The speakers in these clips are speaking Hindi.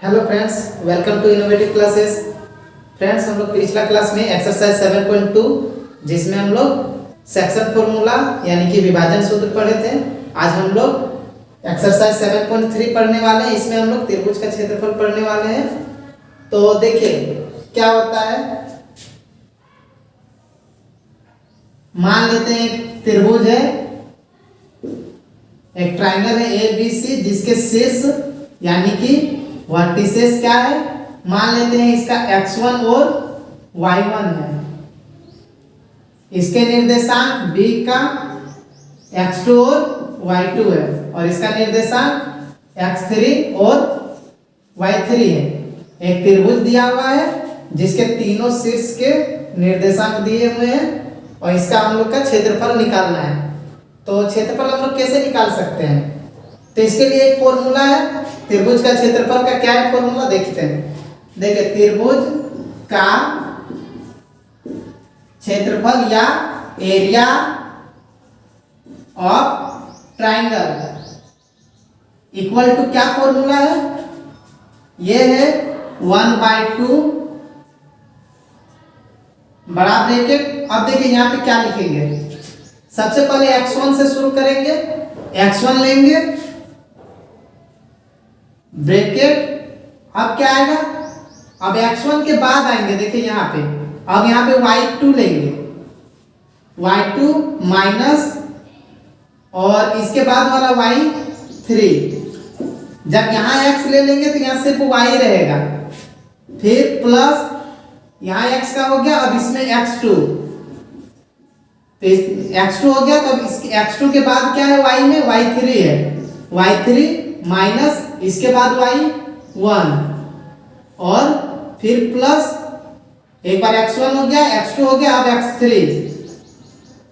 Hello friends, welcome to innovative classes. Friends, हम लोग पिछला क्लास में एक्सरसाइज 7.2 जिसमें हम लोग सेक्शन फॉर्मूला यानी कि विभाजन सूत्र पढ़े थे। आज हम लोग एक्सरसाइज 7.3 पढ़ने वाले हैं। इसमें हम लोग त्रिभुज का क्षेत्रफल पढ़ने वाले हैं। तो देखिए क्या होता है। मान लेते हैं एक त्रिभुज है, एक ट्राइंगल है ABC जिसके शीर्ष यानी कि वर्टिसेस क्या है, मान लेते हैं इसका x1 और y1 है। इसके निर्देशांक B का x2 और y2 है और इसका निर्देशांक x3 और y3 है। एक त्रिभुज दिया हुआ है जिसके तीनों शीर्ष के निर्देशांक दिए हुए हैं और इसका हम लोग का क्षेत्रफल निकालना है। तो क्षेत्रफल हम लोग कैसे निकाल सकते हैं? तो इसके लिए एक फॉर्मूला है। त्रिभुज का क्षेत्रफल का क्या है फॉर्मूला देखते हैं। देखिए, त्रिभुज का क्षेत्रफल या area of triangle equal to क्या फॉर्मूला है? ये है 1/2 बड़ा ब्रैकेट। अब देखिए यहाँ पे क्या लिखेंगे। सबसे पहले x1 से शुरू करेंगे, x1 लेंगे ब्रैकेट। अब क्या आएगा? अब x1 के बाद आएंगे, देखिए यहाँ पे। अब यहाँ पे y2 लेंगे, y2 माइनस और इसके बाद वाला y3। जब यहाँ x ले लेंगे तो यहाँ सिर्फ y रहेगा, फिर प्लस यहाँ x का हो गया। अब इसमें x2, तो x2 हो गया। तो अब इसके x2 के बाद क्या है? y में y3 है, y3 माइनस इसके बाद y1 और फिर प्लस एक बार x1 हो गया, x2 हो गया, अब x3।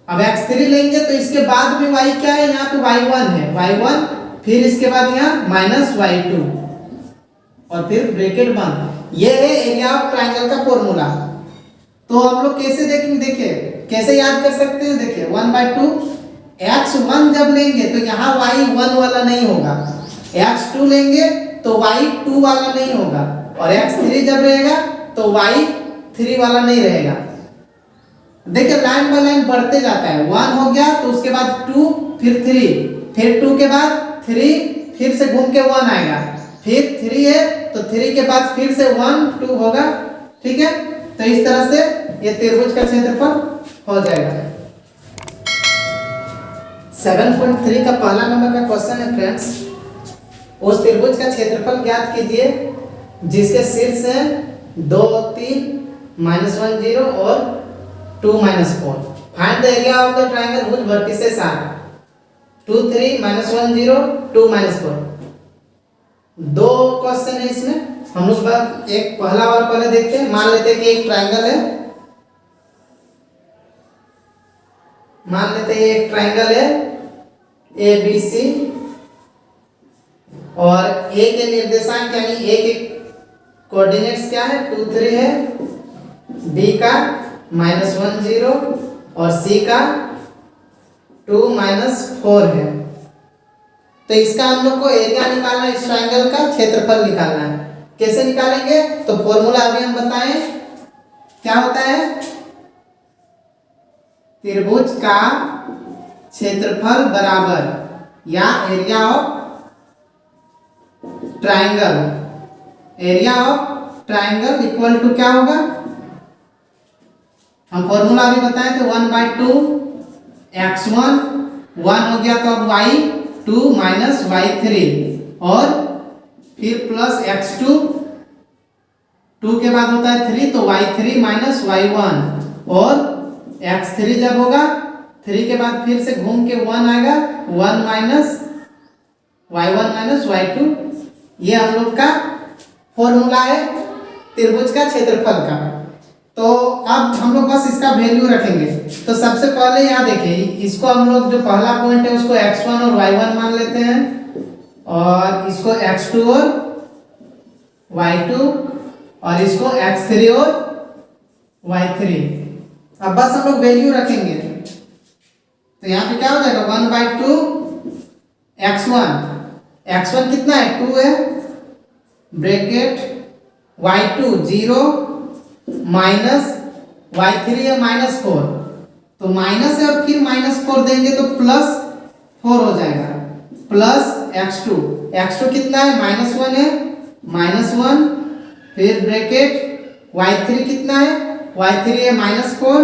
अब x3 लेंगे तो इसके बाद में y क्या है? यहाँ पे y1 है, y1 फिर इसके बाद यहाँ माइनस y2 और फिर ब्रैकेट बंद। ये है एरिया ऑफ ट्राइंगल का फॉर्मूला। तो हम लोग कैसे देखेंगे? देखिए कैसे याद कर सकते हैं। देखिए 1/2 x1 जब लेंगे तो यहाँ y1 वाला नहीं होगा, x2 लेंगे तो y2 वाला नहीं होगा और x3 जब रहेगा तो y3 वाला नहीं रहेगा। देखिए लाइन बाय लाइन बढ़ते जाता है। 1 हो गया तो उसके बाद 2 फिर 3 फिर 2 के बाद 3 फिर से घूम के 1 आएगा, फिर 3 है तो 3 के बाद फिर से 1 2 होगा। ठीक है, तो इस तरह से ये त्रिभुज का क्षेत्रफल हो जाएगा। 7.3 का पहला नंबर का क्वेश्चन है फ्रेंड्स। उस त्रिभुज का क्षेत्रफल ज्ञात कीजिए जिसके शीर्ष है 2 3 -1 0 और 2 -4। Find the area of the triangle which vertices are 2 3 -1 0 2 -4। दो क्वेश्चन है इसमें। हम लोग एक पहला वाला पहले देखते हैं। मान लेते हैं कि एक ट्रायंगल है, मान लेते हैं एक ट्रायंगल है ABC और A के निर्देशांक यानी A के कोऑर्डिनेट्स क्या है? 2 3 है, B का -1 0 और C का 2 -4 है। तो इसका हम लोग को एरिया निकालना है, इस ट्रायंगल का क्षेत्रफल निकालना है। कैसे निकालेंगे? तो फॉर्मूला अभी हम बताएं क्या होता है। त्रिभुज का क्षेत्रफल बराबर या area of triangle, area of triangle equal to क्या होगा? हम फॉर्मूला अभी बताएं तो 1/2 x1 1 हो गया तो अब y2 माइनस y3 और फिर प्लस x2 2 के बाद होता है 3 तो y3 माइनस y1 और x3 जब होगा 3 के बाद फिर से घूम के 1 आएगा, 1 माइनस y1 माइनस y2। ये हम लोग का फॉर्मूला है त्रिभुज का क्षेत्रफल का। तो अब हम लोग बस इसका वैल्यू रखेंगे। तो सबसे पहले यहाँ देखिए, इसको हम लोग जो पहला पॉइंट है उसको x1 और y1 मान लेते हैं और इसको x2 और y2 और इसको x3 और y3। अब बस हम लोग वैल्यू रखेंगे तो यहाँ पे क्या हो जाएगा? 1/2 x1 x1 कितना है? 2 है ब्रैकेट y2 0 माइनस y3 है -4, तो माइनस है और फिर -4 देंगे तो +4 हो जाएगा, प्लस x2 कितना है -1 है, -1, फिर ब्रैकेट y3 कितना है, y3 है -4,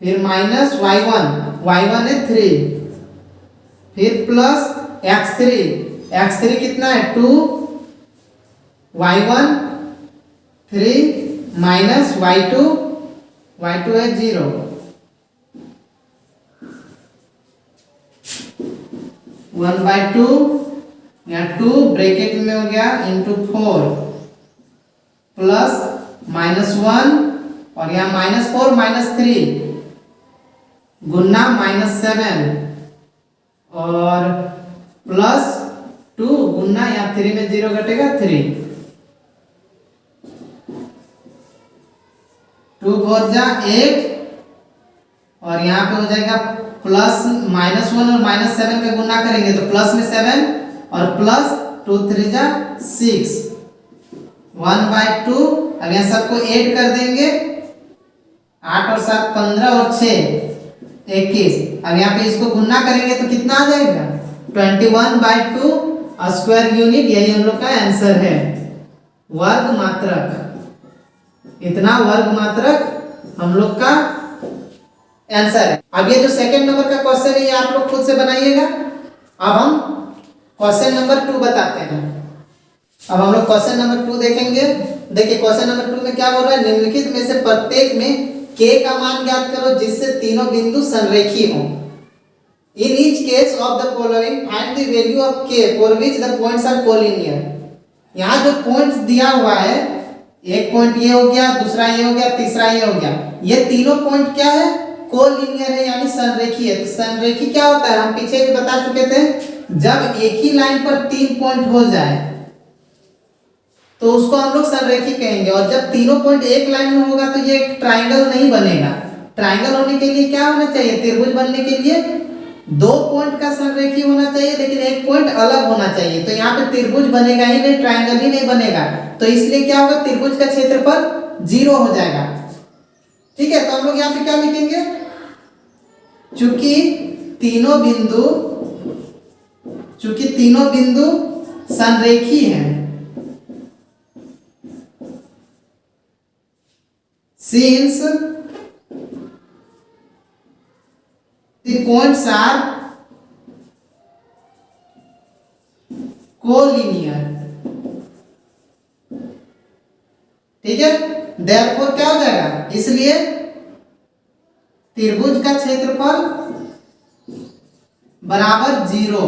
फिर माइनस y1 है 3, फिर प्लस x3 कितना है 2, y1 3 माइनस y2 है 0, 1/2 यहाँ 2 ब्रैकेट में हो गया इंटू 4 प्लस -1 और यहाँ -4 -3 गुन्ना -7 और प्लस 2 गुन्ना यहाँ 3 में 0 घटेगा 3, 2 4 जा 8 और यहाँ पे हो जाएगा प्लस -1 और -7 का गुना करेंगे तो प्लस में 7 और प्लस 2 3 जा 6, 1/2। अब यहाँ सबको ऐड कर देंगे, 8 और 7 15 और 6 21। अब यहाँ पे इसको गुना करेंगे तो कितना आ जाएगा 21/2 स्क्वायर यूनिट। यही हम लोग का आंसर है, वर्ग मात्रक। इतना वर्ग मात्रक हम लोग का आंसर है। अब ये जो सेकंड नंबर का क्वेश्चन है ये आप लोग खुद से बनाइएगा। अब हम क्वेश्चन नंबर 2 बताते हैं। अब हम लोग क्वेश्चन नंबर 2 देखेंगे। देखिए क्वेश्चन नंबर 2 में क्या बोल रहा है, निम्नलिखित में से प्रत्येक में k का मान ज्ञात करो जिससे तीनों बिंदु संरेखी हों। In each case of the following find the value of k for which the points are collinear. यहाँ जो पॉइंट्स दिया हुआ है, एक पॉइंट ये हो गया, दूसरा ये हो गया, तीसरा ये हो गया, ये तीनों पॉइंट क्या है, कोलिनियर है यानी संरेखी है। तो संरेखी क्या होता है, हम पीछे भी बता चुके थे, जब एक ही लाइन पर 3 पॉइंट हो जाए तो उसको हम लोग संरेखी कहेंगे। और जब तीनों पॉइंट एक लाइन में होगा तो ये एक ट्राइंगल नहीं बनेगा। ट्राइंगल होने के लिए क्या होना चाहिए, त्रिभुज बनने के लिए 2 पॉइंट का संरेखी होना चाहिए, लेकिन एक पॉइंट अलग होना चाहिए। तो यहाँ पे त्रिभुज बनेगा ही नहीं, ट्राइंगल ही नहीं बनेगा। तो इसलिए क्या होगा, त्रिभुज का क्षेत्रफल 0 हो जाएगा। ठीक है, तो हम लोग यहाँ पे क्या लिखेंगे, चूंकि तीनों बिंदु संरेखी हैं, since the points are collinear। ठीक है, therefore क्या हो जाएगा, इसलिए त्रिभुज का क्षेत्रफल बराबर 0।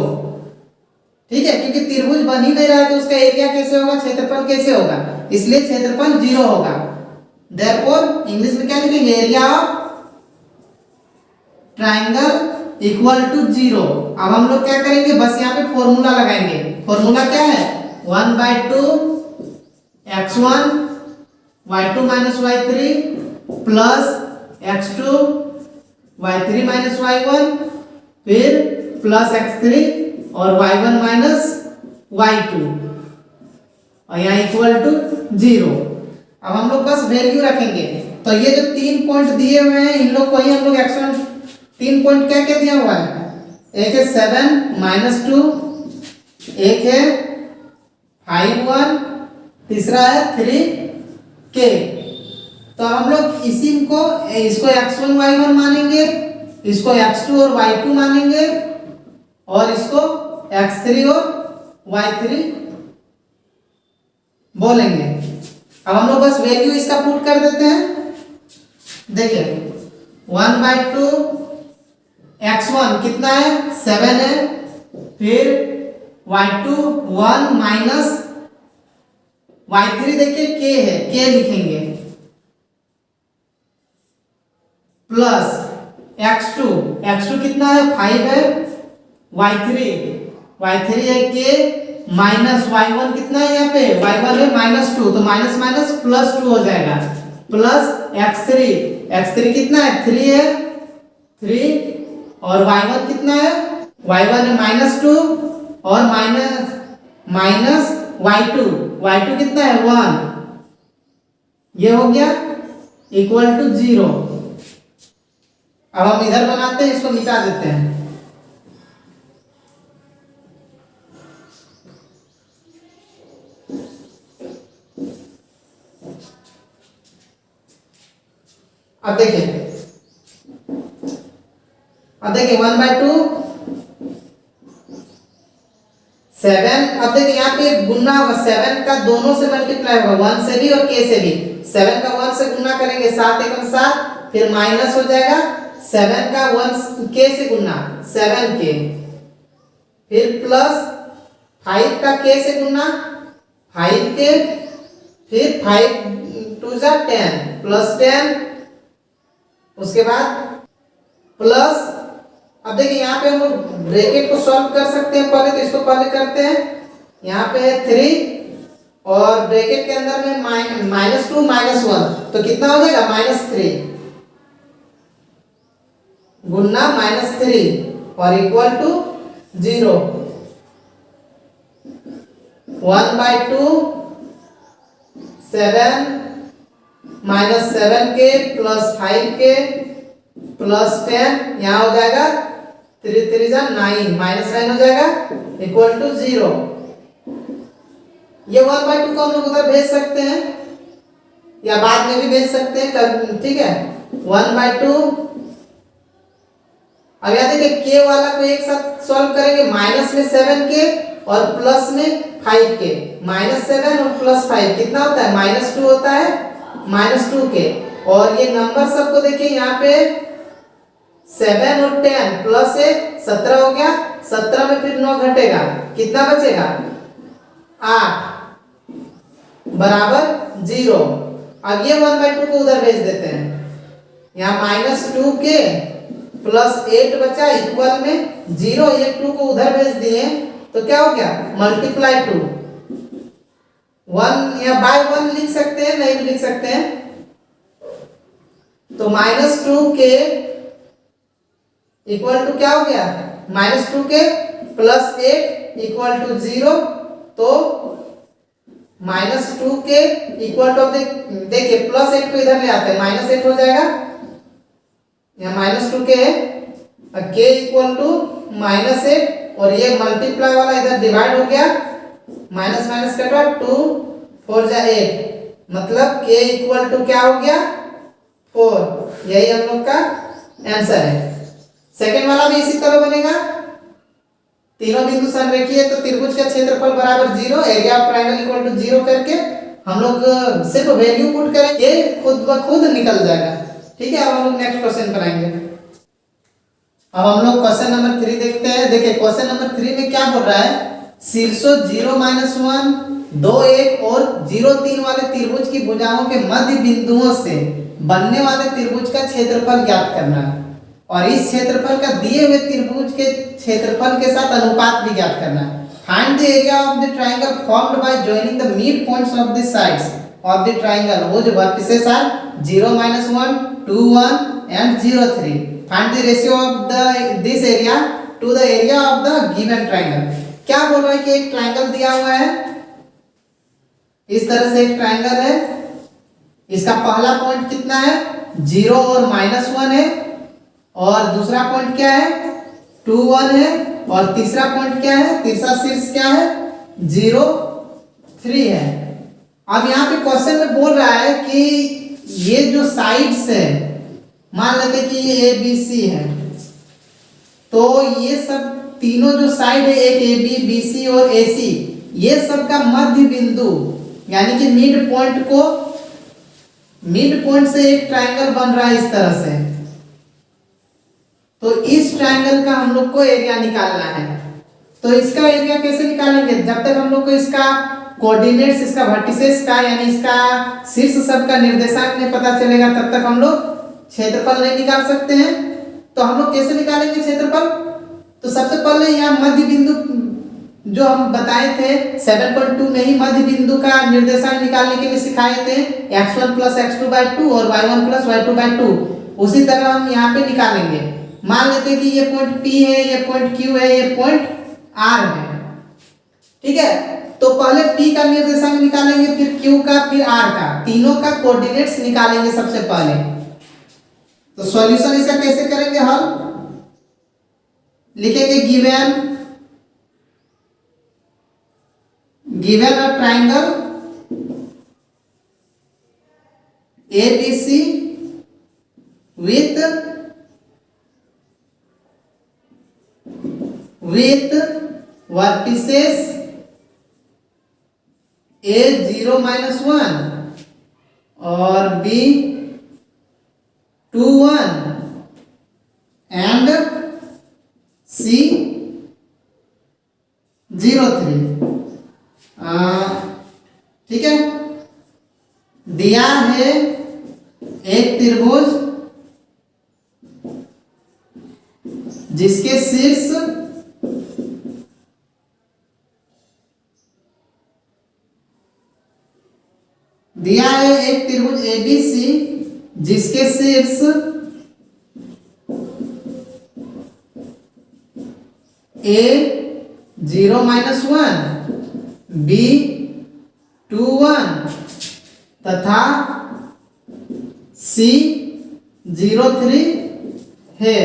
ठीक है, क्योंकि त्रिभुज बन ही नहीं रहा है तो उसका एरिया कैसे होगा, क्षेत्रफल कैसे होगा, इसलिए क्षेत्रफल 0 होगा। Therefore इंग्लिश में क्या लिखेंगे, area of triangle equal to 0। अब हम लोग क्या करेंगे, बस यहाँ पे फॉर्मूला लगाएंगे। फॉर्मूला क्या है, 1/2 x1 y2 minus y3 plus x2 y3 minus y1 फिर प्लस x3 और y1 माइनस y2 और यहाँ इक्वल टू 0। अब हम लोग बस वैल्यू रखेंगे। तो ये जो 3 पॉइंट दिए हुए हैं इन लोग को ही हम लोग x1 3 पॉइंट क्या क्या दिया हुआ है, एक है 7 -2, एक है 5 1, तीसरा है 3k। तो हम लोग इसको x1 y1 मानेंगे, इसको x2 और y2 मानेंगे और इसको x3 और y3 बोलेंगे। अब हम लोग बस वैल्यू इसका पुट कर देते हैं। देखिए 1/2 x1 कितना है, 7 है, फिर y2 1 माइनस y3 देखिए k है, k लिखेंगे, प्लस x2 कितना है, 5 है, y3 है k माइनस y1 कितना है, यहाँ पे y1 है -2 तो माइनस माइनस प्लस 2 हो जाएगा, प्लस x3 कितना है, 3 है, 3 और y1 कितना है, y1 है -2 और माइनस माइनस y2 कितना है 1, ये हो गया इक्वल टू 0। अब हम इधर बनाते हैं, इसको मिटा देते हैं। अब देखिए 1/2 7। अब देखिए यहाँ पे गुना होगा, 7 का दोनों से मल्टीप्लाई होगा, 1 से भी और k से भी। 7 का 1 से गुना करेंगे 7 एकम 7, फिर माइनस हो जाएगा 7 का 1 k से गुना 7k, फिर प्लस 5 का k से गुना 5k, फिर 5 2 जा 10 प्लस 10, उसके बाद प्लस। अब देखिए यहाँ पे हम लोग ब्रैकेट को सॉल्व कर सकते हैं पहले, तो इसको पहले करते हैं। यहाँ पे है 3 और ब्रैकेट के अंदर में -2 -1, तो कितना हो जाएगा -3 गुना -3 और equal to 0। 1/2 7 -7k plus 5k plus 10, यहाँ हो जाएगा 3 3 जा 9, -9 हो जाएगा इक्वल टू 0। ये 1/2 को हम लोग उधर भेज सकते हैं या बाद में भी भेज सकते हैं, ठीक है। 1/2। अब यहाँ देखिए k वाला को एक साथ सॉल्व करेंगे, माइनस में 7k और प्लस में 5k, -7 और प्लस 5 कितना होता है -2 होता है, -2k। और ये नंबर सबको देखिए यहाँ पे 7 और 10 प्लस 17 हो गया, 17 में फिर 9 घटेगा, कितना बचेगा 8 बराबर 0। अब ये 1/2 को उधर भेज देते हैं, यहाँ -2k प्लस 8 बचा इक्वल में 0, ये 2 को उधर भेज दिए तो क्या हो गया मल्टीप्लाई 2। 1 या बाय 1 लिख सकते हैं, नहीं भी लिख सकते हैं, तो -2k इक्वल टू क्या हो गया -2k प्लस 8 इक्वल टू 0। तो -2k इक्वल टू, देखिए प्लस 8 को इधर ले आते हैं, -8 हो जाएगा, यहाँ -2k है, k इक्वल टू -8 और ये मल्टीप्लाई वाला इधर डिवाइड हो गया, माइनस माइनस कटा 2 4 जा 8, मतलब k इक्वल टू क्या हो गया 4। यही हम लोग का आंसर है। सेकंड वाला भी इसी तरह बनेगा, तीनों बिंदु संरेखीय है तो त्रिभुज का क्षेत्रफल बराबर 0, area of triangle equal to 0 करके हम लोग सिर्फ वैल्यू पुट करेंगे, खुद ब खुद निकल जाएगा। ठीक है, अब हम लोग नेक्स्ट क्वेश्चन बनाएंगे। अब हम लोग क्वेश्चन नंबर 3 देखते हैं। देखिए क्वेश्चन नंबर 3 में क्या बोल रहा है, शीर्षों 0 -1 2 1 और 0 3 वाले त्रिभुज की भुजाओं के मध्य बिंदुओं से बनने वाले त्रिभुज का क्षेत्रफल ज्ञात करना है और इस क्षेत्रफल का दिए हुए त्रिभुज के क्षेत्रफल के साथ अनुपात भी ज्ञात करना है। Find the area of the triangle formed by joining the mid points of the sides of the triangle which vertices are 0 -1 2 1 and 0 3। Find the ratio of this area to the area of the given triangle. क्या बोल रहा है कि एक ट्रायंगल दिया हुआ है, इस तरह से एक ट्रायंगल है, इसका पहला पॉइंट कितना है 0 और -1 है और दूसरा पॉइंट क्या है 2 1 है और तीसरा पॉइंट क्या है, तीसरा शीर्ष क्या है 0 3 है। अब यहाँ पे क्वेश्चन में बोल रहा है कि ये जो साइड्स है, मान लेते कि ये ए बी सी है, तो ये सब तीनों जो साइड है एक ए बी बी सी और ए सी, ये सब का मध्य बिंदु यानी कि मिड पॉइंट से एक ट्रायंगल बन रहा है इस तरह से। तो इस ट्रायंगल का हम लोग को एरिया निकालना है। तो इसका एरिया कैसे निकालेंगे, जब तक हम लोग को इसका कोऑर्डिनेट्स, इसका वर्टिसेस का यानी इसका शीर्ष सब का निर्देशांक नहीं पता चलेगा तब तक हम लोग क्षेत्रफल नहीं निकाल सकते हैं। तो हम लोग कैसे निकालेंगे क्षेत्रफल, तो सबसे पहले यहाँ मध्य बिंदु जो हम बताए थे 7.2 में ही मध्य बिंदु का निर्देशांक निकालने के लिए सिखाए थे, x1 + x2/2 और y1 + y2/2। उसी तरह हम यहाँ पे निकालेंगे। मान लेते हैं कि ये पॉइंट P है, ये पॉइंट Q है, ये पॉइंट R है। ठीक है, तो पहले P का निर्देशांक निकालेंगे, फिर Q का, फिर R का, तीनों का कोऑर्डिनेट्स निकालेंगे सबसे पहले। तो सॉल्यूशन इसका कैसे करेंगे हल, लिखेंगे given a triangle ABC with vertices A 0 minus 1 और B 2 1 and C 0 3। ठीक है, दिया है एक त्रिभुज जिसके शीर्ष दिया है एक त्रिभुज ABC जिसके शीर्ष A 0 minus 1 B 2 1 तथा C 0 3 है।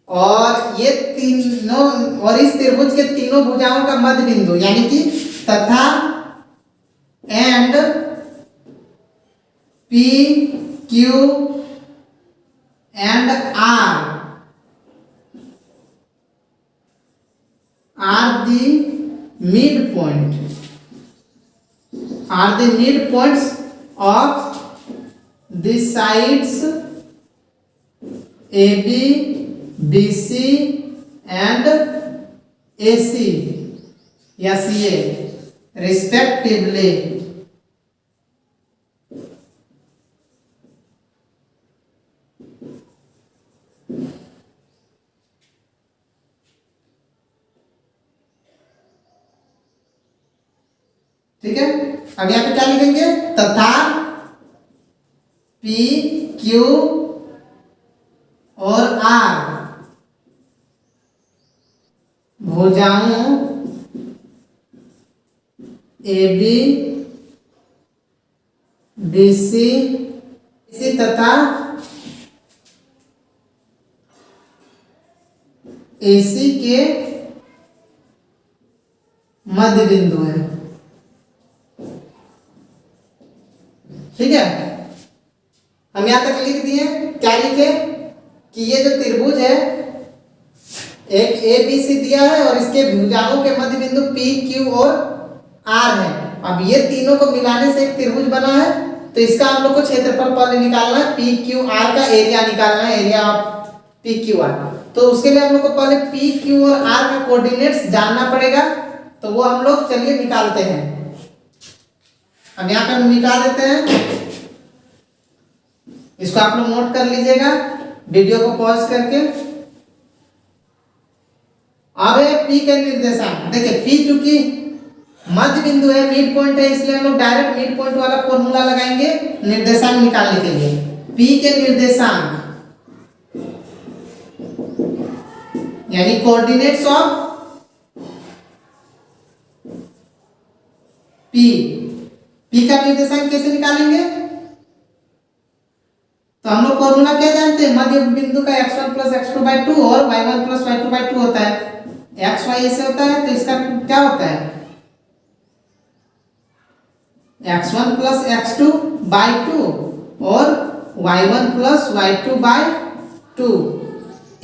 और ये तीनों, और इस त्रिभुज के तीनों भुजाओं का मध्य बिंदु यानी कि तथा and P Q and R are the midpoints of the sides AB, BC and AC या CA respectively। ठीक है, अब यहाँ पे क्या लिखेंगे, तथा P Q और R भुजाओं AB BC इसी तथा AC के मध्य बिंदु है। ठीक है, हम यहां तक लिख दिए। क्या लिखे कि ये जो त्रिभुज है, एक ए बी सी दिया है और इसके भुजाओं के मध्य बिंदु P Q और R है। अब ये तीनों को मिलाने से एक त्रिभुज बना है, तो इसका हम लोग को क्षेत्रफल पहले निकालना है, P Q R का एरिया निकालना है, area of P Q R। तो उसके लिए हम लोग को पहले P Q और R का कोऑर्डिनेट्स जानना पड़ेगा, तो वो हम लोग चलिए निकालते हैं। अब यहाँ पे हम निकाल देते हैं, इसको आप लोग नोट कर लीजिएगा वीडियो को पॉज करके। अब है P के निर्देशांक, देखिए P चूंकि मध्य बिंदु है, मिड पॉइंट है, इसलिए हम लोग डायरेक्ट मिड पॉइंट वाला फॉर्मूला लगाएंगे निर्देशांक निकालने के लिए। P के निर्देशांक यानी कोऑर्डिनेट्स ऑफ P का निर्देशांक कैसे निकालेंगे, तो हम लोग फॉर्मूला क्या जानते हैं, मध्य बिंदु का x1 plus x2/2 और y1 plus y2/2 होता है। xy ऐसे होता है, तो इसका क्या होता है, x1 plus x2/2 और y1 plus y2/2।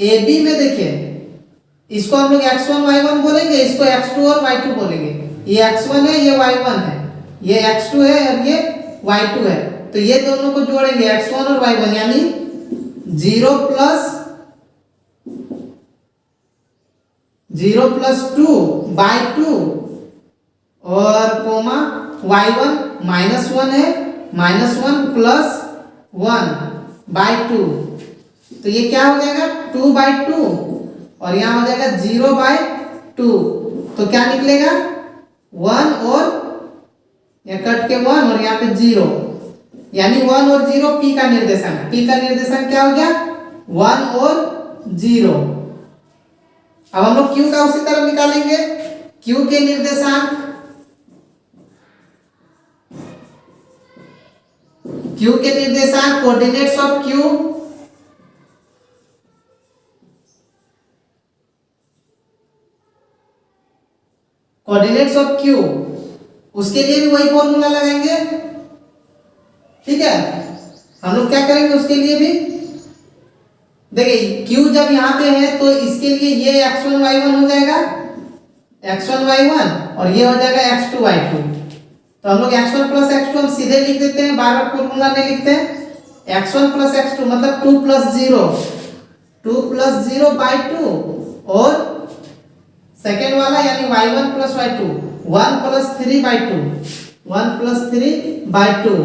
AB में देखिए, इसको हम लोग x1 y1 बोलेंगे, इसको x2 और y2 बोलेंगे। ये x1 है, ये y1 है, ये x2 है और ये y2 है, तो ये दोनों को जोड़ेंगे x1 और y1 यानी 0 plus 2/2 और कोमा y1 -1 है, -1 plus 1/2, तो ये क्या हो जाएगा 2/2 और यहाँ हो जाएगा 0/2, तो क्या निकलेगा 1 और यहाँ कट के 1 और यहाँ पे 0, यानी 1 और 0 P का निर्देशांक। P का निर्देशांक क्या हो गया 1 और 0। अब हम लोग Q का उसी तरह निकालेंगे, क्यू के निर्देशांक, क्यू के निर्देशांक coordinates of Q, coordinates of Q, उसके लिए भी वही फॉर्मूला लगाएंगे। ठीक है, हम लोग क्या करेंगे उसके लिए भी, देखिए क्यू जब यहाँ पे है तो इसके लिए ये x1 y1 हो जाएगा, x1 y1, और ये हो जाएगा x2 y2। तो हम लोग x1 प्लस x2 हम सीधे लिख देते हैं, बार बार फॉर्मूला नहीं लिखते हैं। x1 प्लस x2 मतलब 2 प्लस 0, 2 प्लस 0 बाई 2, और सेकेंड वाला यानी y1 plus y2 1 plus 3 by 2, 1 plus 3 by 2।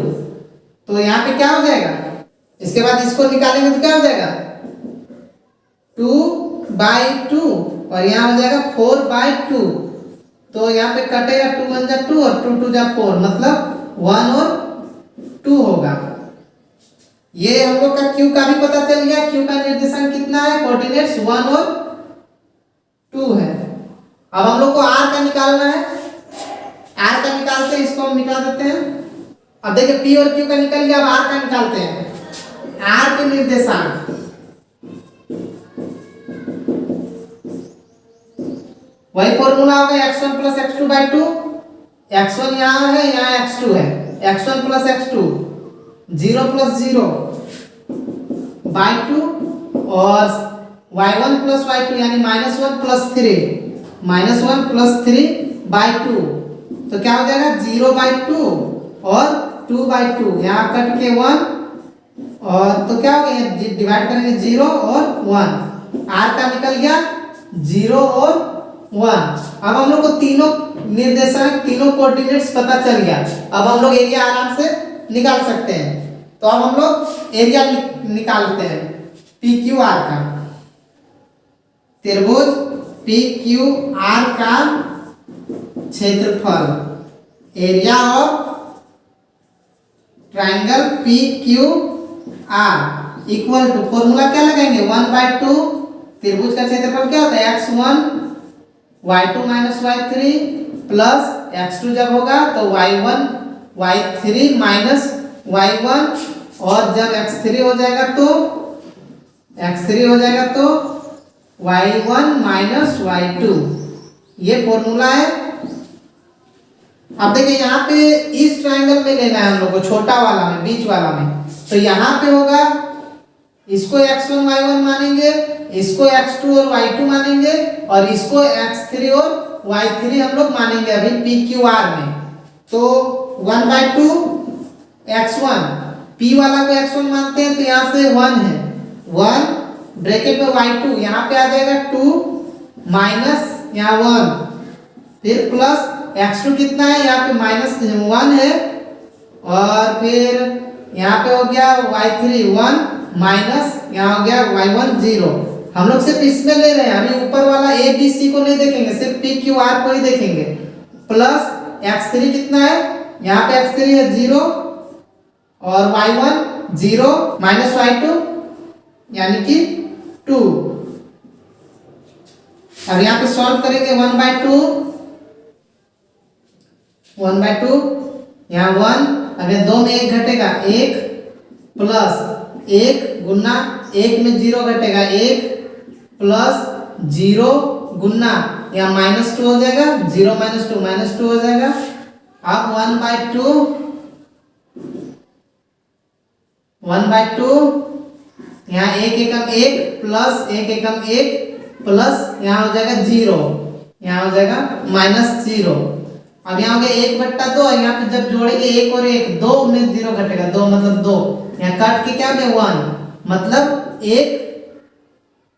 तो यहाँ पे क्या हो जाएगा, इसके बाद इसको निकालेंगे तो क्या हो जाएगा 2 बाई 2, और यहाँ हो जाएगा 4 बाई 2। तो यहाँ पे कटेगा 2 1 जा 2 और 2 2 जा 4, मतलब 1 और 2 होगा। ये हम लोग का क्यू का भी पता चल गया, क्यू का निर्देशांक कितना है, कोऑर्डिनेट्स 1 और 2 है। अब हम लोग को आर का निकालना है, आर का निकालते हैं, इसको हम निकाल देते हैं। अब देखिए पी और क्यू का निकल गया, अब आर का निकालते हैं। आर के निर्देशांक, वही फॉर्मूला होगा x1 plus x2 by 2, x1 यहाँ है, यहाँ x2 है, x1 plus x2 0 plus 0 by 2, और y1 प्लस y2 यानी -1 प्लस 3, -1 प्लस 3 बाई 2। तो क्या हो जाएगा 0 बाई 2 और 2 बाई 2, यहाँ कट के 1, और तो क्या हो गया डिवाइड करेंगे 0 और 1, आर का निकल गया 0 और 1। अब हम लोग को तीनों निर्देशांक, तीनों कोऑर्डिनेट्स पता चल गया। अब हम लोग एरिया आराम से निकाल सकते हैं। तो अब हम लोग एरिया निकालते हैं पी क्यू आर का, त्रिभुज पी क्यू आर का क्षेत्रफल, area of triangle P Q R equal to, formula क्या लगाएंगे 1/2, त्रिभुज का क्षेत्रफल क्या होता है x1 y2 minus y3 plus x2 जब होगा तो y1 y3 माइनस y1, और जब x3 हो जाएगा तो y1 माइनस y2, ये फॉर्मूला है। अब देखिए यहाँ पे इस ट्रायंगल में लेना है हम लोग को, छोटा वाला में, बीच वाला में। तो यहाँ पे होगा, इसको x1 y1 मानेंगे, इसको x2 और y2 मानेंगे, और इसको x3 और y3 हम लोग मानेंगे अभी पी क्यू आर में। तो 1/2 x1, p वाला को x1 मानते हैं तो यहाँ से 1 है, 1 ब्रैकेट में y2, यहाँ पे आ जाएगा 2 माइनस यहाँ 1, फिर प्लस x2 कितना है, यहाँ पे -1 है, और फिर यहाँ पे हो गया y3 1 माइनस यहाँ हो गया y1 0। हम लोग सिर्फ इसमें ले रहे हैं, अभी ऊपर वाला a b c को नहीं देखेंगे, सिर्फ p q r को ही देखेंगे। प्लस x3 कितना है, यहाँ पे x3 है 0, और y1 0 माइनस y2 यानी कि 2। अब यहाँ पे सॉल्व करेंगे 1/2, यहाँ 1, अब ये 2 में 1 घटेगा 1, प्लस 1 गुना 1 में 0 घटेगा 1, प्लस 0 गुना यहाँ -2 हो जाएगा, 0 - 2 हो जाएगा। अब 1/2 यहाँ 1 एकम 1 प्लस 1 एकम 1 प्लस यहाँ हो जाएगा 0, यहाँ हो जाएगा -0। अब यहाँ हो गया 1/2, यहाँ पे जब जोड़ेंगे 1 और 1, 2 में 0 घटेगा, 2 मतलब 2, यहाँ काट के क्या हो गया 1, मतलब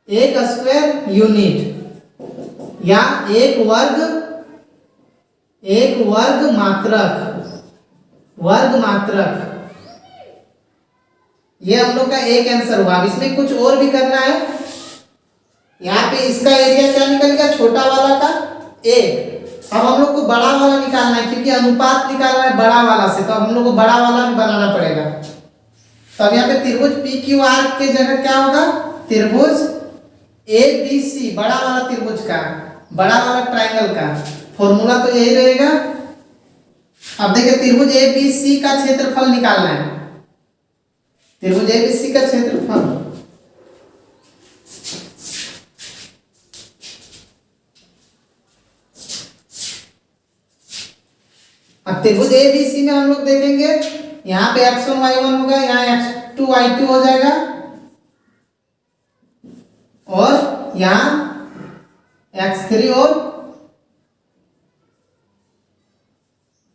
1 स्क्वायर यूनिट या 1 वर्ग मात्रक। ये हम लोग का एक आंसर हुआ। अब इसमें कुछ और भी करना है। यहाँ पे इसका एरिया क्या निकल गया, छोटा वाला का 1। अब हम लोग को बड़ा वाला निकालना है, क्योंकि अनुपात निकालना है बड़ा वाला से, तो अब हम लोग को बड़ा वाला भी बनाना पड़ेगा। तो अब यहाँ पे त्रिभुज पी क्यू आर के जगह क्या होगा, त्रिभुज ए बी सी, बड़ा वाला त्रिभुज का बड़ा वाला ट्रायंगल का फॉर्मूला तो यही रहेगा। अब देखिए त्रिभुज एबीसी का क्षेत्रफल निकालना है। त्रिभुज एबीसी का क्षेत्रफल अब त्रिभुज एबीसी में हम लोग देखेंगे यहाँ पे x1 y1 होगा, यहाँ x2 y2 हो जाएगा और यहाँ x3 और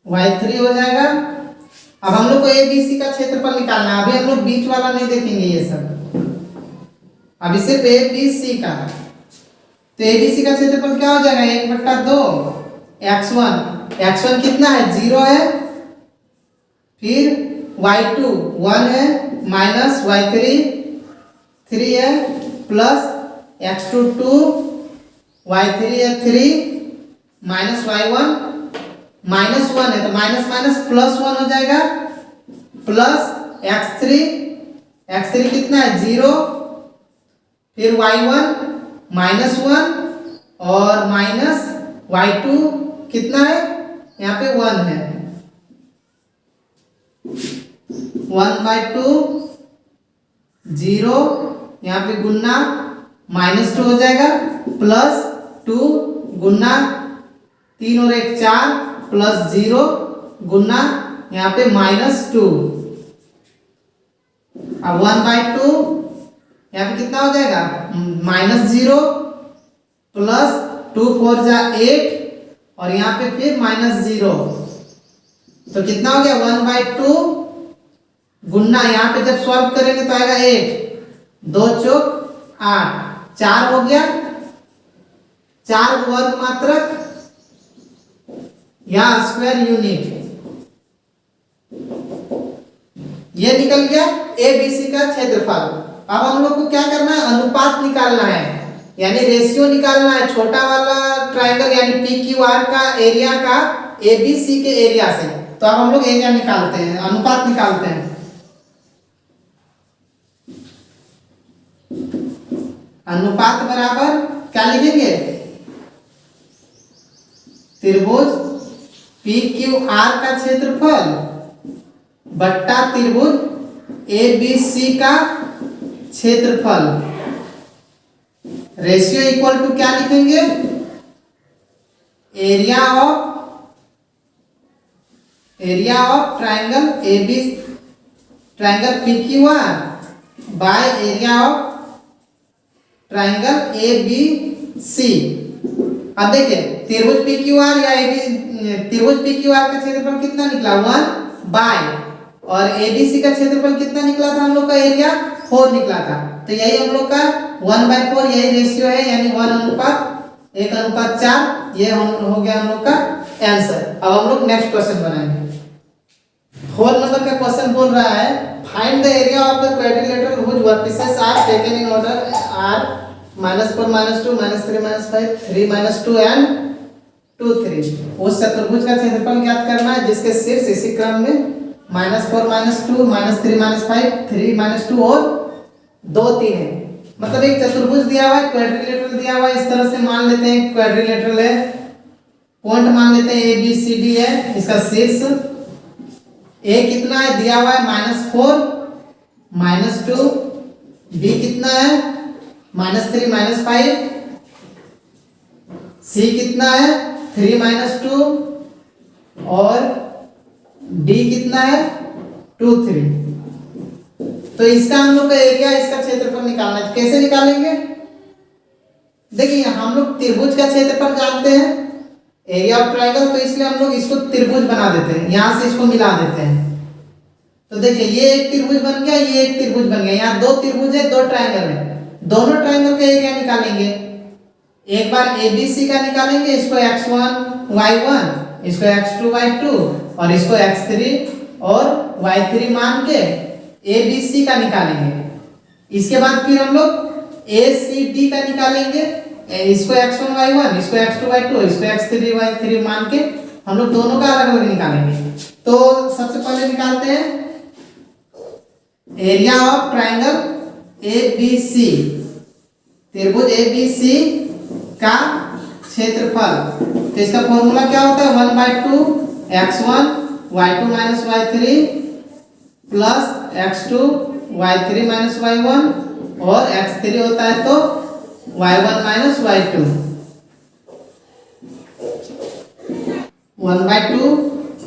y3 हो जाएगा। अब हम लोग को एबीसी का क्षेत्रफल निकालना है। अभी हम लोग बीच वाला नहीं देखेंगे ये सब, अभी सिर्फ एबीसी का। तो एबीसी का क्षेत्रफल क्या हो जाएगा 1/2 x1 कितना है 0 है, फिर y2 1 है, माइनस y3 3 है, प्लस x2 2, y3 है 3, माइनस y1 -1 है तो माइनस माइनस प्लस 1 हो जाएगा, प्लस x3 कितना है 0, फिर y1 -1 और माइनस y2 कितना है यहाँ पे 1 है, 1/2 0, यहाँ पे गुन्ना -2 हो जाएगा, प्लस 2 गुन्ना 3 और 1 4, प्लस 0 गुन्ना यहाँ पे -2। अब 1/2 यहाँ पे कितना हो जाएगा -0 प्लस 2 4 जा 8 और यहाँ पे फिर -0, तो कितना हो गया 1/2 गुन्ना यहाँ पे जब सॉल्व करेंगे तो आएगा 8, 2 चौक 8, 4 हो गया, 4 वर्ग मात्रक या स्क्वायर यूनिट, ये निकल गया एबीसी का क्षेत्रफल। अब हम लोग को क्या करना है अनुपात निकालना है, यानी रेशियो निकालना है छोटा वाला ट्रायंगल यानी PQR का एरिया का ABC के एरिया से। तो अब हम लोग एरिया निकालते हैं, अनुपात निकालते हैं। अनुपात बराबर क्या लिखेंगे त्रिभुज PQR का क्षेत्रफल बट्टा त्रिभुज ABC का क्षेत्रफल, रेशियो इक्वल टू क्या लिखेंगे area of triangle AB triangle PQR by area of triangle ABC। अब देखिए त्रिभुज PQR या त्रिभुज PQR का क्षेत्रफल कितना निकला 1 बाय और ABC का क्षेत्रफल कितना निकला था हम लोग का एरिया 4 निकला था। तो यही हम लोग का 1/4 यही रेशियो है, यानी 1:1:4 ये हो गया हम लोग का आंसर। अब हम लोग नेक्स्ट क्वेश्चन बनाएंगे। 4 नंबर का क्वेश्चन बोल रहा है find the area of the quadrilateral which vertices are taken in order are -4 -2 -3 -5 3 -2 and 2 3। उस चतुर्भुज का क्षेत्रफल ज्ञात करना है जिसके शीर्ष इसी क्रम में -4 -2 -3 -5 3 -2 और 2 3 है। मतलब एक चतुर्भुज दिया हुआ है, क्वाड्रिलेटरल दिया हुआ है, इस तरह से मान लेते हैं क्वाड्रिलेटरल है, पॉइंट मान लेते हैं ABCD है, इसका शीर्ष A कितना है दिया हुआ है -4 -2, B कितना है -3 -5, C कितना है 3 -2 और D कितना है 2 3। तो इसका हम लोग का एरिया इसका क्षेत्रफल निकालना है। कैसे निकालेंगे देखिए हम लोग त्रिभुज का क्षेत्रफल जानते हैं एरिया ऑफ ट्रायंगल, तो इसलिए हम लोग इसको त्रिभुज बना देते हैं, यहां से इसको मिला देते हैं। तो देखिए ये एक त्रिभुज बन गया, ये एक त्रिभुज बन गया, यहाँ 2 त्रिभुज है 2 ट्रायंगल है, दोनों ट्रायंगल का एरिया निकालेंगे। एक बार ABC का निकालेंगे, इसको x1 y1 इसको x2 y2 और इसको x3 और y3 मान के ABC का निकालेंगे। इसके बाद फिर हम लोग ACD का निकालेंगे, इसको x1 y1 इसको x2 y2 इसको x3 y3 मान के हम लोग दोनों का अलग अलग निकालेंगे। तो सबसे पहले निकालते हैं एरिया ऑफ ट्रायंगल ABC, त्रिभुज ABC का क्षेत्रफल। तो इसका फॉर्मूला क्या होता है 1/2 x1 y2 minus y3 plus x2 y3 minus y1 और x3 होता है तो y1 माइनस y2। 1/2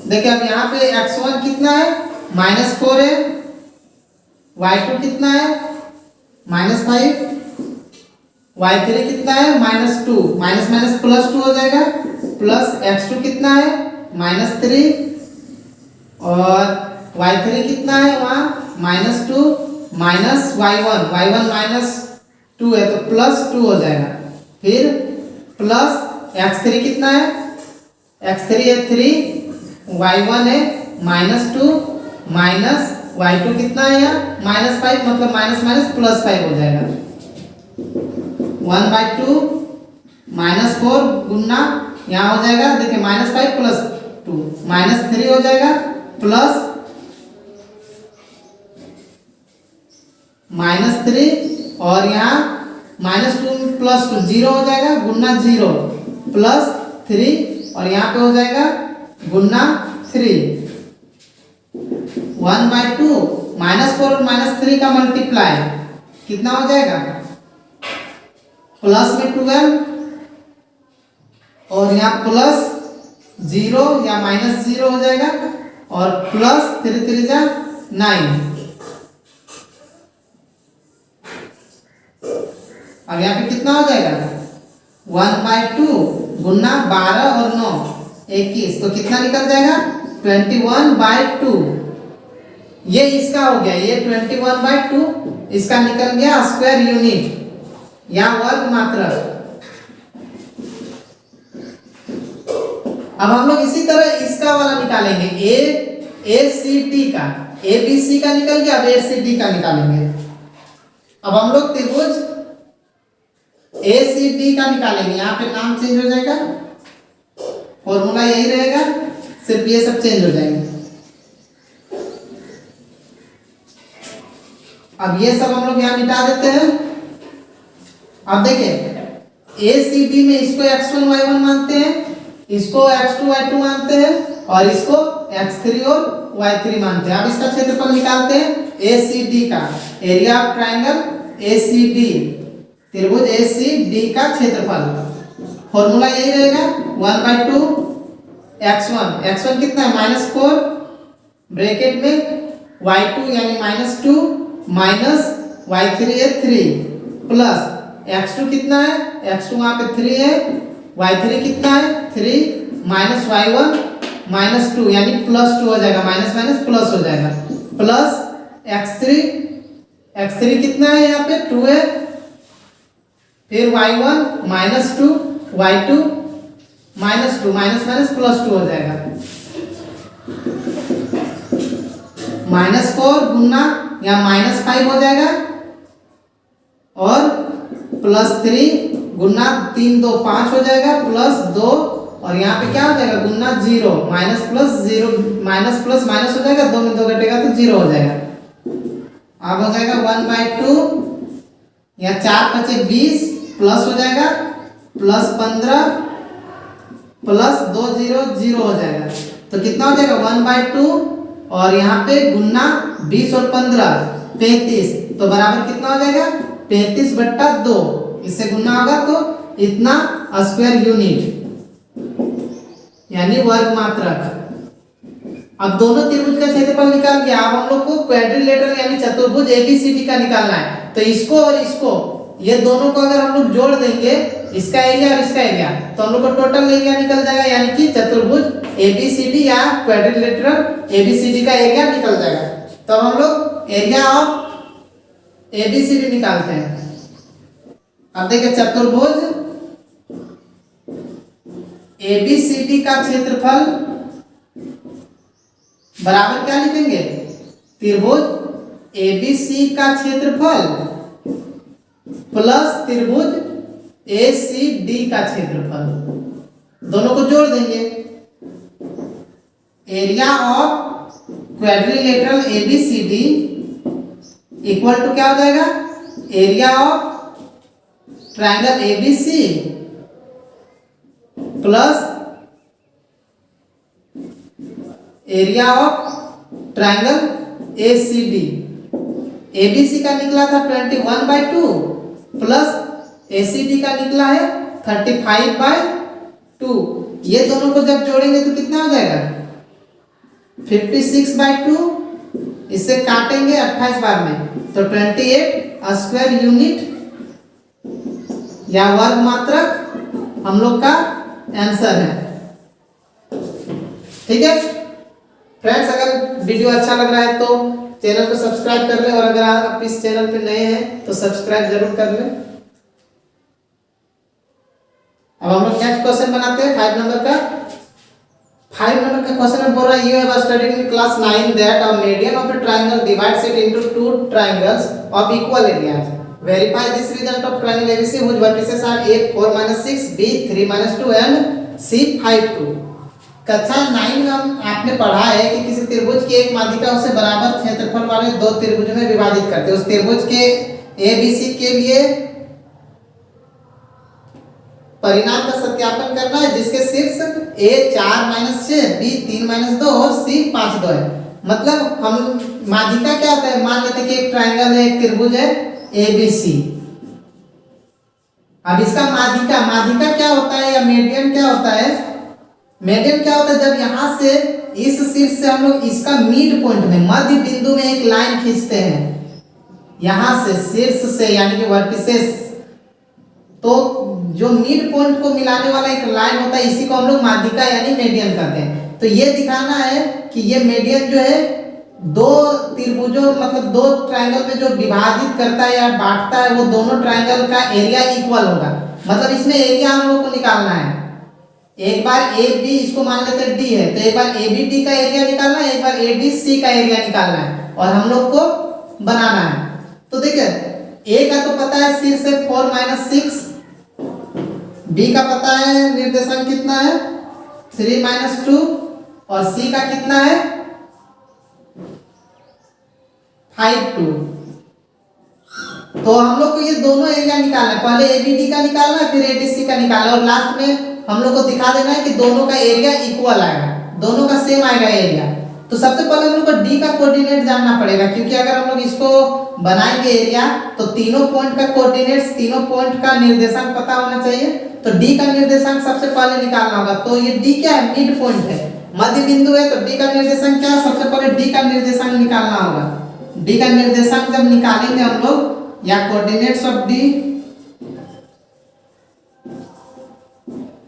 देखिए अब यहाँ पे x1 कितना है -4 है, y2 कितना है -5, y3 कितना है -2, माइनस माइनस प्लस 2 हो जाएगा, प्लस x2 कितना है -3 और y3 कितना है वहाँ -2 माइनस y1 -2 है तो +2 हो जाएगा, फिर प्लस x3 कितना है x3 है 3, y1 है -2 माइनस y2 कितना है यहाँ -5 मतलब माइनस माइनस +5 हो जाएगा। 1/2 -4 गुना यहाँ हो जाएगा देखिए -5 + 2 -3 हो जाएगा प्लस -3 और यहाँ -2 + 2 0 हो जाएगा गुना 0 प्लस 3 और यहाँ पे हो जाएगा गुना 3। 1/2 -4 और -3 का मल्टीप्लाई कितना हो जाएगा प्लस में 12 और यहाँ प्लस 0 या -0 हो जाएगा और प्लस 3 3 जा 9। अब यहाँ पे कितना हो जाएगा 1/2 गुना 12 और 9 21 तो कितना निकल जाएगा 21/2। ये इसका हो गया, ये 21/2 इसका निकल गया स्क्वायर यूनिट या वर्ग मात्रा। अब हम लोग इसी तरह इसका वाला निकालेंगे ACD का, ABC का निकल गया, अब ACD का निकालेंगे। अब हम लोग त्रिभुज ACD का निकालेंगे, यहाँ पे नाम चेंज हो जाएगा, फॉर्मूला यही रहेगा, सिर्फ ये सब चेंज हो जाएंगे। अब ये सब हम लोग यहाँ मिटा देते हैं। अब देखिए ACD में इसको x1 y1 मानते हैं, इसको x2 y2 मानते हैं और इसको x3 और y3 मानते हैं। अब इसका क्षेत्रफल निकालते हैं ACD का, एरिया ऑफ ट्रायंगल ACD, त्रिभुज ACD का क्षेत्रफल। फॉर्मूला यही रहेगा 1/2 x1 कितना है -4 ब्रैकेट में y2 यानी -2 माइनस y3 है 3 प्लस x2 कितना है x2 वहां पे 3 है, y3 कितना है 3 माइनस y1 -2 यानी +2 हो जाएगा, माइनस माइनस प्लस हो जाएगा, प्लस x3 कितना है यहाँ पे 2 है, फिर y1 -2 y2 -2 माइनस माइनस +2 हो जाएगा, -4 गुना या -5 हो जाएगा और +3 गुना 3 2 5 हो जाएगा प्लस 2 और यहाँ पे क्या हो जाएगा गुना 0 minus plus 0 minus plus minus हो जाएगा, 2 में 2 घटेगा तो 0 हो जाएगा। अब हो जाएगा 1/2 या 4 × 5 20 प्लस हो जाएगा प्लस 15 प्लस 2 0 0 हो जाएगा तो कितना हो जाएगा 1/2 और यहाँ पे गुना 20 और 15 35 तो बराबर कितना हो जाएगा 35/2, इससे गुना होगा तो इतना स्क्वायर यूनिट यानी वर्ग मात्रक। अब दोनों त्रिभुज का क्षेत्रफल निकाल गया, अब हम लोग को क्वाड्रिलेटरल यानी चतुर्भुज ABCD का निकालना है। तो इसको और इसको ये दोनों को अगर हम लोग जोड़ देंगे इसका एरिया और इसका एरिया तो हम लोग को टोटल एरिया निकल जाएगा, यानी कि चतुर्भुज ABCD या क्वाड्रिलेटरल ABCD का एरिया निकल जाएगा। तो हम लोग एरिया ऑफ ABCD निकालते हैं। अब देखिए चतुर्भुज ABCD का क्षेत्रफल बराबर क्या लिखेंगे त्रिभुज ABC का क्षेत्रफल प्लस त्रिभुज ACD का क्षेत्रफल, दोनों को जोड़ देंगे। Area of quadrilateral ABCD equal to क्या हो जाएगा area of triangle ABC plus area of triangle ACD। ABC का निकला था 21/2 प्लस ACD का निकला है 35/2। ये दोनों को जब जोड़ेंगे तो कितना हो जाएगा 56/2। इसे काटेंगे 28 बार में तो 28 स्क्वायर यूनिट या वर्ग मात्रक हम लोग का आंसर है। ठीक है फ्रेंड्स, अगर वीडियो अच्छा लग रहा है तो चैनल को सब्सक्राइब कर लें और अगर आप इस चैनल पे नए हैं तो सब्सक्राइब जरूर कर लें। अब हम लोग नेक्स्ट क्वेश्चन बनाते हैं 5 नंबर का। 5 नंबर का क्वेश्चन में बोल रहा है you have studied in class 9 that a median of a triangle divides it into two triangles of equal areas. Verify this result of triangle ABC whose vertices are A 4 - 6, B 3 - 2 and C 5 2। कक्षा 9 में आपने पढ़ा है कि किसी त्रिभुज की एक माध्यिका उसे बराबर क्षेत्रफल वाले दो त्रिभुजों में विभाजित करते हैं। उस त्रिभुज के ABC के लिए परिणाम का सत्यापन करना है जिसके शीर्ष A 4 - 6, B 3 - 2 और C 5 2 है। मतलब हम माध्यिका क्या होता है, मान लेते हैं कि एक ट्रायंगल है, एक त्रिभुज है ABC। अब इसका माध्यिका क्या होता है या मीडियन क्या होता है? मीडियन क्या होता है जब यहां से इस शीर्ष से हम लोग इसका मिड पॉइंट में मध्य बिंदु में एक लाइन खींचते हैं, यहां से शीर्ष से यानी कि वर्टिसेस, तो जो मिड पॉइंट को मिलाने वाला एक लाइन होता है इसी को हम लोग माध्यिका यानी मीडियन कहते हैं। तो ये दिखाना है कि ये मीडियन जो है दो त्रिभुजों मतलब दो ट्रायंगल में जो विभाजित करता है या बांटता है वो दोनों ट्रायंगल का एरिया इक्वल होगा। मतलब इसमें एरिया हम लोग को निकालना है। एक बार AB इसको मान लेते हैं D है तो एक बार ABD का एरिया निकालना है, एक बार ADC का एरिया निकालना है और हम लोग को बनाना है। तो देखिए A का तो पता है शीर्ष से 4 - 6, B का पता है निर्देशांक कितना है 3 - 2 और C का कितना है 5 2। तो हम लोग को ये दोनों एरिया निकालना है, पहले ABD का निकालना है फिर ADC का निकालना है और लास्ट में हम लोग को दिखा देना है कि दोनों का एरिया इक्वल आएगा, दोनों का सेम आएगा एरिया। तो सबसे पहले हम लोग को D का कोऑर्डिनेट जानना पड़ेगा क्योंकि अगर हम लोग इसको बनाएंगे एरिया तो तीनों पॉइंट का कोऑर्डिनेट्स, तीनों पॉइंट का निर्देशांक पता होना चाहिए। तो D का निर्देशांक सबसे पहले निकालना होगा। तो ये D क्या है, मिड पॉइंट है, मध्य बिंदु है। तो D का निर्देशांक क्या है, सबसे पहले D का निर्देशांक निकालना होगा। D का निर्देशांक जब निकालेंगे हम लोग या coordinates of D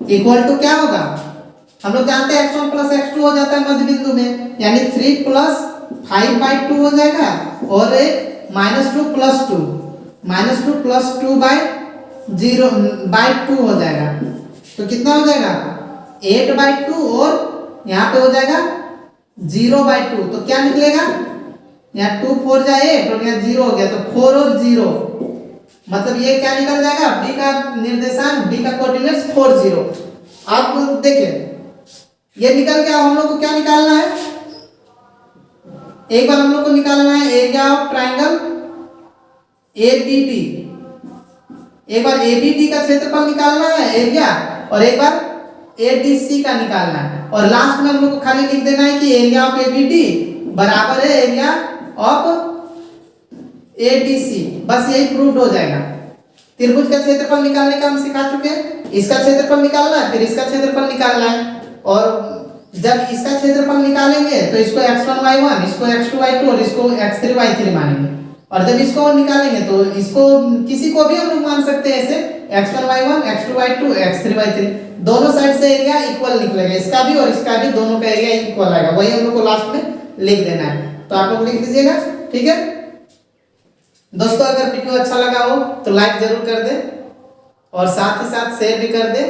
equal to क्या होगा, हम लोग जानते हैं x1 + x2 हो जाता है मध्य बिंदु में यानी 3 + 5/2 हो जाएगा और एक -2 + 2 + 2/2 हो जाएगा। तो कितना हो जाएगा 8/2 और यहाँ पे हो जाएगा 0/2। तो क्या निकलेगा, यहाँ 2 4 जा 8 और यहाँ 0 हो गया तो 4 और 0 मतलब ये क्या निकल जाएगा D का निर्देशांक, D का कोऑर्डिनेट्स 4 0। आप देखिए ये निकल गया। हम लोग को क्या निकालना है, एक बार हम लोग को निकालना है एरिया ऑफ ट्रायंगल ABD। एक बार ABD का क्षेत्रफल निकालना है एरिया और एक बार ADC का निकालना है और लास्ट में हम लोग को खाली लिख देना है कि एरिया ऑफ ABD बराबर है एरिया ऑफ ADC। बस यही प्रूव हो जाएगा। त्रिभुज का क्षेत्रफल निकालने का हम सिखा चुके हैं। इसका क्षेत्रफल निकालना है फिर इसका क्षेत्रफल निकालना है और जब इसका क्षेत्रफल निकालेंगे तो इसको x1 y1, इसको x2 y2 और इसको x3 y3 मानेंगे और जब इसको निकालेंगे तो इसको किसी को भी हम लोग मान सकते हैं ऐसे x1 y1, x2 y2, x3 y3। दोनों साइड से एरिया इक्वल निकलेगा, इसका भी और इसका भी, दोनों का एरिया इक्वल आएगा। वही हम लोग को लास्ट में लिख देना है। तो आप लोग लिख दीजिएगा। ठीक है दोस्तों, अगर वीडियो अच्छा लगा हो तो लाइक जरूर कर दे और साथ ही साथ शेयर भी कर दे।